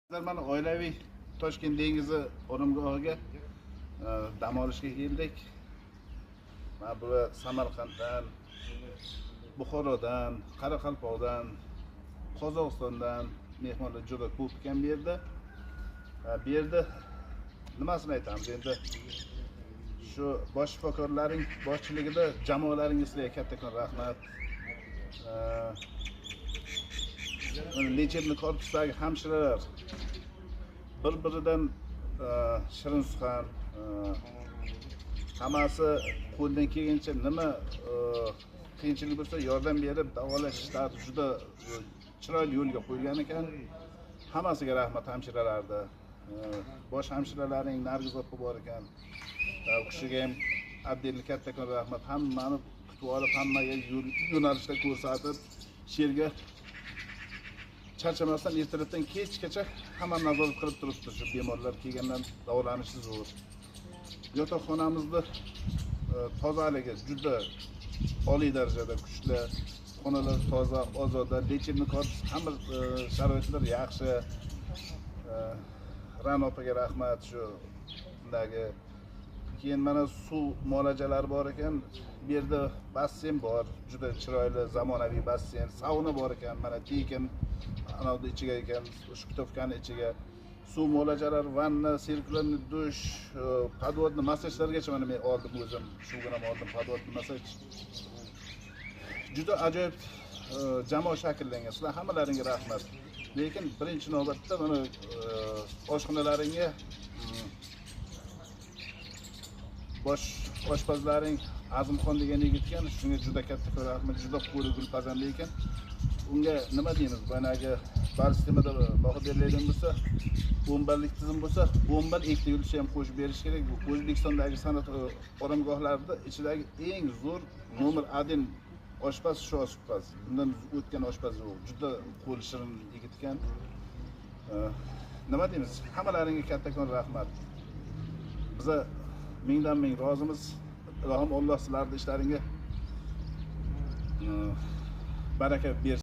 Mana oilaviy Toshkent dengizi oromgohiga dam olishga keldik. Mana bu Samarqanddan, Buxorodan, Qoraqalpoqdan, Qozog'istondan mehmonlar juda ko'p ekan bu yerda. Bu yerda nimasini aytamiz endi shu bosh shifokorlarning boshchiligida jamoalaringizga kattakon rahmat. Lechebniy korpusdagi hamshiralar bir-biridan shirin suxan, hammasi qo'ldan kelgancha nima qiyinchilik bo'lsa yordam berib davolash ishlari juda chiroyli yo'lga qo'ygan ekan. Hammasiga rahmat hamshiralarga. Bosh hamshiralaring Nargiz opa bor ekan. U kishiga ham отдельно kattakon rahmat. Hammani kutib olib, hammaga yo'nalishda ko'rsatib, sherga charchamasdan ertalabdan kechgacha hamma nazorat qilib turibdi. Shu bemorlar kelgandan davolanishi zo'r. Yotoqxonamizda tozaligi juda oliy darajada kuchli. Xonalar toza, ozoda, lechebniy korpus, hamma sharoitlar yaxshi. Ra'no opaga rahmat shu bundagi. Keyin mana suv muolajalari bor ekan. Bu yerda basseyn bor, juda chiroyli zamonaviy basseyn, sauna bor ekan. Mana tekin anavda ichiga ekan, shkutovkani ichiga suv muolajalari, vanna, sirkularni dush, podvodni massajlargacha mana men oldim o'zim. Shugina oldim podvodni massaj. Juda ajoyib jamoa shakllangan. Sizlar hammalaringga rahmat. Lekin birinchi navbatda mana oshxonalaringga oshpazlaring Azimxon degan yigit ekan, shunga juda katta rahmat, juda qo'li gulpazanda ekan. Unga nima deymiz? Banagi bar sistemada baho beriladigan bo'lsa, 10 ballik tizim bo'lsa, 10 ball ikkita yulduz ham qo'shib berish kerak. Bu O'zbekistondagi san'at oromgohlarida ichidagi eng zo'r nomer 1 oshpaz shu oshpaz. Bundan o'tgan oshpaz yo'q. Juda qo'li shirin yigit ekan. Nima deymiz? Hammalaringga kattakon rahmat. Biz mingdan ming rozimiz. Ilohim Alloh sizlarning ishlaringga baraka bersin.